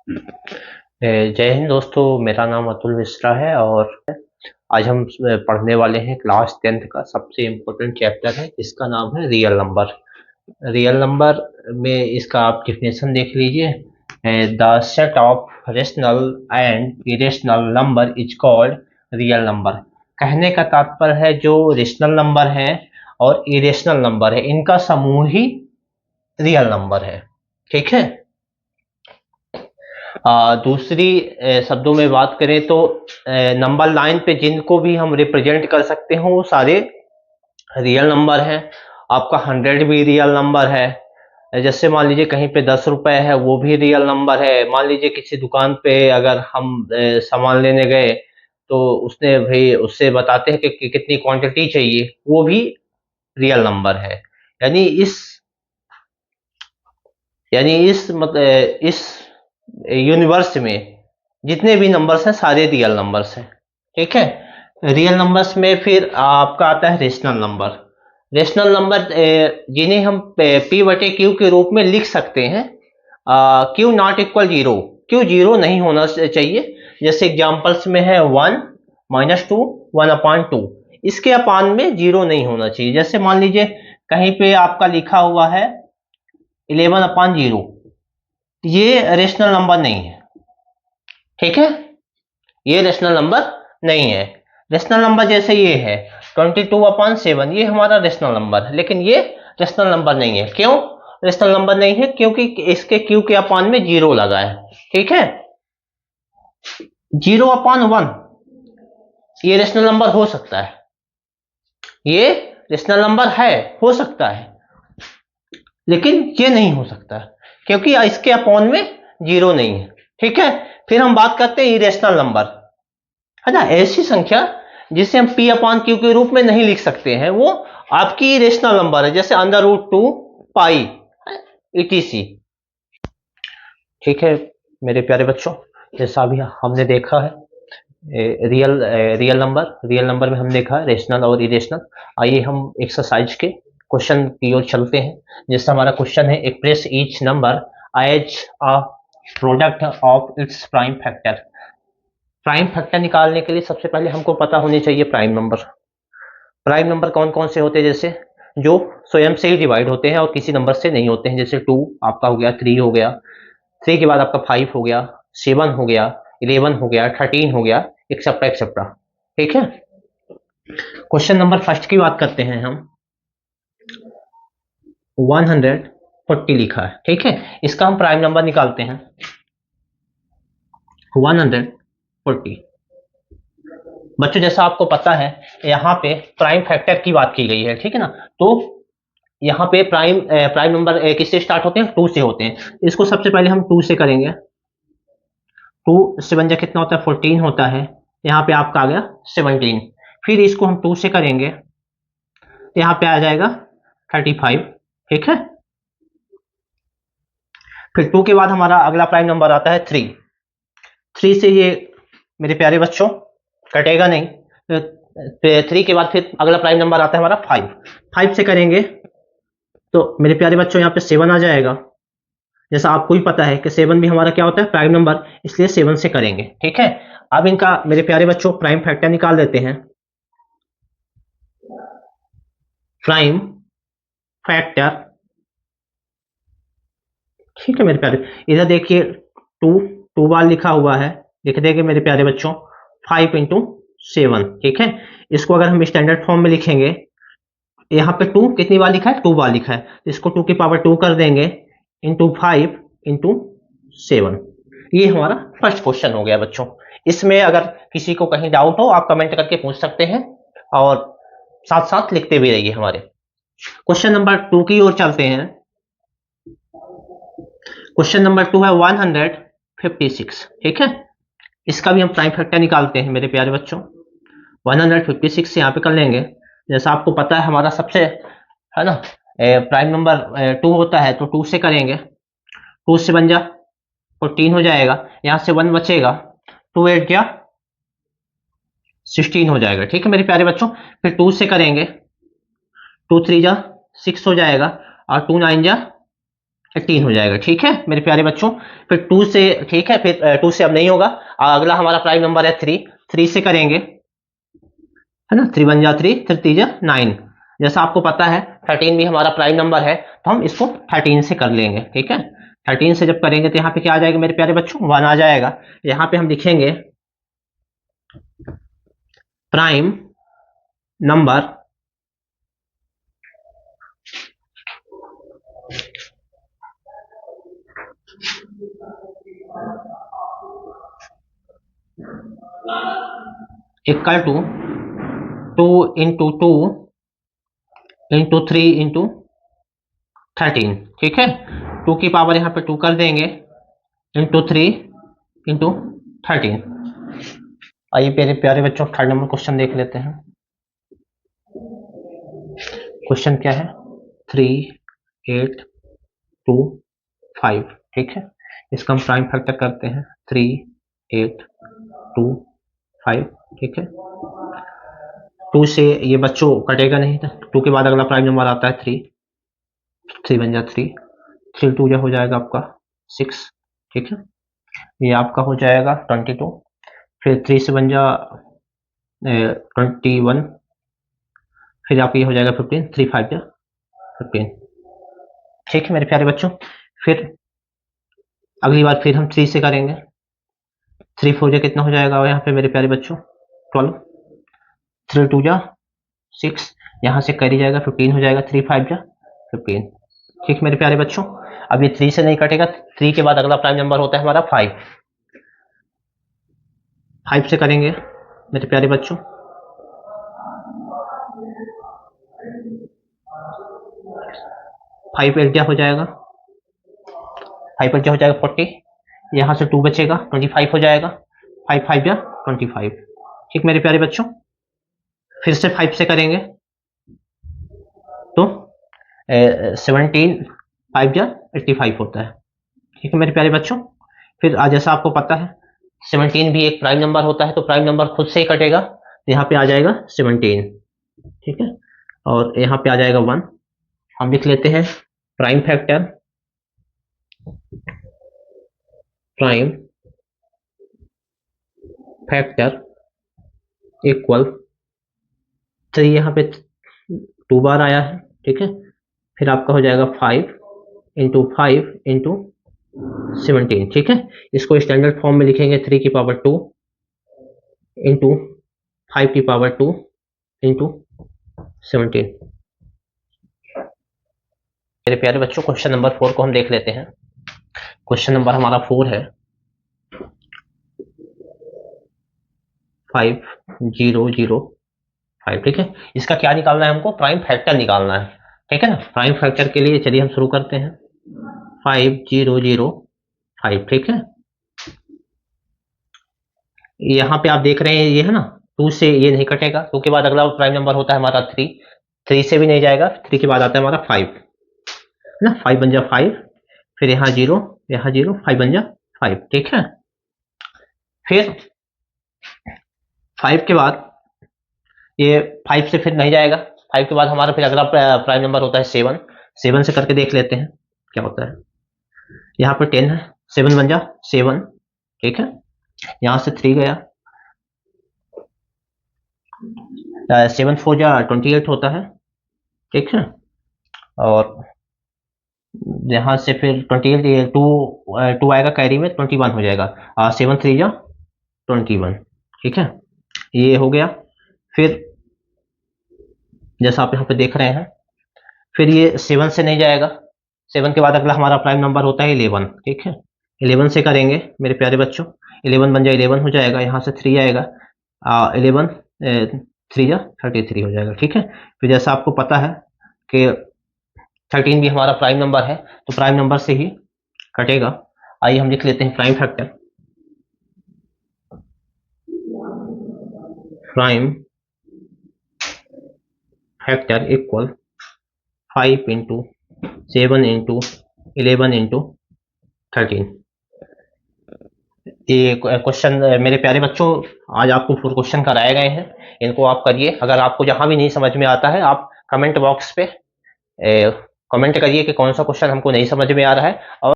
जय हिंद दोस्तों, मेरा नाम अतुल मिश्रा है और आज हम पढ़ने वाले हैं क्लास 10th का सबसे इम्पोर्टेंट चैप्टर है जिसका नाम है रियल नंबर। रियल नंबर में इसका आप डिफिनेशन देख लीजिए। The set of rational and irrational number is called real number. कहने का तात्पर्य है जो रेशनल नंबर है और इरेशनल नंबर है इनका समूह ही रियल नंबर है। ठीक है। दूसरी शब्दों में बात करें तो नंबर लाइन पे जिनको भी हम रिप्रेजेंट कर सकते हो वो सारे रियल नंबर हैं। आपका 100 भी रियल नंबर है। जैसे मान लीजिए कहीं पे 10 रुपए है वो भी रियल नंबर है। मान लीजिए किसी दुकान पे अगर हम सामान लेने गए तो उसने भाई उससे बताते हैं कि कितनी क्वांटिटी चाहिए, वो भी रियल नंबर है। यानी इस यानी इस यूनिवर्स में जितने भी नंबर्स हैं सारे रियल नंबर्स हैं। ठीक है। रियल नंबर्स में फिर आपका आता है रेशनल नंबर। रेशनल नंबर जिन्हें हम पी बटे क्यू के रूप में लिख सकते हैं। Q not equal zero, Q zero नहीं होना चाहिए। जैसे एग्जांपल्स में है 1 -2 1/2, इसके अपान में जीरो नहीं होना चाहिए। जैसे मान लीजिए कहीं पे आपका लिखा हुआ है 11/0, ये रेशनल नंबर नहीं है। ठीक है, ये रेशनल नंबर नहीं है। रेशनल नंबर जैसे ये है 22/7, ये हमारा रेशनल नंबर है, लेकिन ये रेशनल नंबर नहीं है। क्यों रेशनल नंबर नहीं है? क्योंकि इसके क्यू के अपान में जीरो लगा है। ठीक है। 0/1 ये रेशनल नंबर हो सकता है, ये रेशनल नंबर है, हो सकता है, लेकिन ये नहीं हो सकता क्योंकि इसके अपॉन में जीरो नहीं है। ठीक है। फिर हम बात करते हैं इरेशनल नंबर, है ना, ऐसी संख्या जिसे हम पी अपॉन क्यू के रूप में नहीं लिख सकते हैं, वो आपकी इरेशनल नंबर है। जैसे √2 पाई etc। ठीक है मेरे प्यारे बच्चों, जैसा अभी हमने देखा है रियल नंबर में हमने देखा है रेशनल और इरेशनल। आइए हम एक्सरसाइज के क्वेश्चन की ओर चलते हैं। जैसे हमारा क्वेश्चन है express each number as a product of its prime factor. Prime factor निकालने के लिए सबसे पहले हमको पता होनी चाहिए प्राइम नंबर। प्राइम नंबर कौन कौन से होते हैं? जैसे जो स्वयं से ही डिवाइड होते हैं और किसी नंबर से नहीं होते हैं। जैसे 2 आपका हो गया, 3 हो गया, 3 के बाद आपका 5 हो गया, 7 हो गया, 11 हो गया, 13 हो गया, एक्सेट्रा एक्सेट्रा। ठीक है। क्वेश्चन नंबर फर्स्ट की बात करते हैं हम। 140 लिखा है। ठीक है, इसका हम प्राइम नंबर निकालते हैं। 140 बच्चों, जैसा आपको पता है यहाँ पे प्राइम फैक्टर की बात की गई है। ठीक है ना, तो यहाँ पे प्राइम नंबर किससे स्टार्ट होते हैं? 2 से होते हैं। इसको सबसे पहले हम 2 से करेंगे। 2 से बन जाए कितना होता है? 14 होता है। यहाँ पे आपका आ गया 17। फिर इसको हम 2 से करेंगे, यहाँ पे आ जाएगा 35। ठीक है। फिर 2 के बाद हमारा अगला प्राइम नंबर आता है 3। 3 से ये मेरे प्यारे बच्चों कटेगा नहीं। 3 के बाद फिर अगला प्राइम नंबर आता है हमारा 5। 5 से करेंगे तो मेरे प्यारे बच्चों यहाँ पे 7 आ जाएगा। जैसा आपको ही पता है कि 7 भी हमारा क्या होता है? प्राइम नंबर, इसलिए 7 से करेंगे। ठीक है। अब इनका मेरे प्यारे बच्चों प्राइम फैक्टर निकाल देते हैं। प्राइम फैक्टर, ठीक है मेरे प्यारे, इधर देखिए 2 बार लिखा हुआ है, लिख देंगे मेरे प्यारे बच्चों 5 × 7। ठीक है। इसको अगर हम स्टैंडर्ड फॉर्म में लिखेंगे, यहाँ पे 2 कितनी बार लिखा है? 2 बार लिखा है, इसको 2 की पावर 2 कर देंगे इंटू 5 इंटू 7। ये हमारा फर्स्ट क्वेश्चन हो गया बच्चों। इसमें अगर किसी को कहीं डाउट हो आप कमेंट करके पूछ सकते हैं और साथ साथ लिखते भी रहिए हमारे। क्वेश्चन नंबर 2 की ओर चलते हैं। क्वेश्चन नंबर 2 है 156। ठीक है, इसका भी हम प्राइम फैक्टर निकालते हैं मेरे प्यारे बच्चों। 156 से यहाँ पे कर लेंगे। जैसा आपको पता है हमारा सबसे, है ना, प्राइम नंबर 2 होता है, तो 2 से करेंगे। 2 से बन जा 14 हो जाएगा, यहाँ से 1 बचेगा, 2 8 जा 16 हो जाएगा। ठीक है मेरे प्यारे बच्चों। फिर 2 से करेंगे, 2 3 जा 6 हो जाएगा और 2 9 जा 18 हो जाएगा। ठीक है मेरे प्यारे बच्चों, फिर 2 से, ठीक है, फिर 2 से अब नहीं होगा। अगला हमारा प्राइम नंबर है 3, 3 से करेंगे, है ना, 3 1 जा 3, 3 3 जा 9। जैसा आपको पता है 13 भी हमारा प्राइम नंबर है, तो हम इसको 13 से कर लेंगे। ठीक है, 13 से जब करेंगे तो यहाँ पे क्या आ जाएगा मेरे प्यारे बच्चों, 1 आ जाएगा। यहाँ पे हम लिखेंगे prime number equal to 2 into 2 into 3 into 13। ठीक है, 2 की पावर यहाँ पे 2 कर देंगे, इंटू 3 इंटू 13। आइए मेरे प्यारे बच्चों थर्ड नंबर क्वेश्चन देख लेते हैं। क्वेश्चन क्या है, 3 8 2 5। ठीक है, इसका हम प्राइम फैक्टर करते हैं, 3 8 2 5। ठीक है, 2 से ये बच्चों कटेगा नहीं था, 2 के बाद अगला प्राइम नंबर आता है 3, 3 बन जा 3, 3 2 जा हो जाएगा आपका 6। ठीक है, ये आपका हो जाएगा 22, फिर 3 से बन जा 21, फिर आपका ये हो जाएगा 15, 3 5 जा 15। ठीक है मेरे प्यारे बच्चों, फिर अगली बार फिर हम 3 से करेंगे, 3 4 जा कितना हो जाएगा यहाँ पे मेरे प्यारे बच्चों 12, 3 2 जा 6, यहाँ से कैरी जाएगा 15 हो जाएगा, 3 5 जा 15। ठीक मेरे प्यारे बच्चों, अब ये 3 से नहीं कटेगा, 3 के बाद अगला प्राइम नंबर होता है हमारा 5, 5 से करेंगे मेरे प्यारे बच्चों, 5 8 जा हो जाएगा, 5 8 जा हो जाएगा 40, यहाँ से 2 बचेगा 25 हो जाएगा, 5 5 जा 25। ठीक मेरे प्यारे बच्चों, फिर से 5 से करेंगे तो 17 5 जा 85 होता है। ठीक है मेरे प्यारे बच्चों, फिर आज जैसा आपको पता है 17 भी एक प्राइम नंबर होता है, तो प्राइम नंबर खुद से ही कटेगा, तो यहाँ पे आ जाएगा 17। ठीक है, और यहाँ पे आ जाएगा 1। हम लिख लेते हैं prime factor, prime factor equal 3, यहाँ पे 2 बार आया है। ठीक है, फिर आपका हो जाएगा 5 इंटू 5 इंटू 17। ठीक है, इसको स्टैंडर्ड फॉर्म में लिखेंगे 3 की पावर 2 इंटू 5 की पावर 2 इंटू 17। मेरे प्यारे बच्चों क्वेश्चन नंबर 4 को हम देख लेते हैं। क्वेश्चन नंबर हमारा 4 है 5005। ठीक है, इसका क्या निकालना है हमको, प्राइम फैक्टर निकालना है। ठीक है ना, प्राइम फैक्टर के लिए चलिए हम शुरू करते हैं 5005। ठीक है, यहाँ पे आप देख रहे हैं ये है ना, 2 से ये नहीं कटेगा, 2 के बाद अगला प्राइम नंबर होता है हमारा 3, 3 से भी नहीं जाएगा, 3 के बाद आता है हमारा 5, है ना, 5 बन जा 5, फिर यहाँ 0 यहाँ 0, 5 बन जा 5। ठीक है, फिर 5 के बाद ये 5 से फिर नहीं जाएगा, 5 के बाद हमारा फिर अगला प्राइम नंबर होता है 7, 7 से करके देख लेते हैं क्या होता है। यहाँ पे 10 है, 7 बन जा 7। ठीक है, यहाँ से 3 गया, 7 4 जा 28 होता है। ठीक है, और यहाँ से फिर 28 2 आएगा कैरी में, 21 हो जाएगा, 7 3 जा 21। ठीक है, ये हो गया। फिर जैसा आप यहाँ पे देख रहे हैं, फिर ये 7 से नहीं जाएगा, 7 के बाद अगला हमारा प्राइम नंबर होता है 11। ठीक है, 11 से करेंगे मेरे प्यारे बच्चों, 11 बन जाए 11 हो जाएगा, यहाँ से 3 आएगा, 11 3 जा 33 हो जाएगा। ठीक है, फिर जैसा आपको पता है कि 13 भी हमारा प्राइम नंबर है, तो प्राइम नंबर से ही कटेगा। आइए हम लिख लेते हैं prime factor, prime factor equal 5 into 7 into 11 into 13। ये क्वेश्चन मेरे प्यारे बच्चों आज आपको 4 क्वेश्चन कराए गए हैं, इनको आप करिए। अगर आपको जहां भी नहीं समझ में आता है आप कमेंट बॉक्स पे कमेंट करिए कि कौन सा क्वेश्चन हमको नहीं समझ में आ रहा है और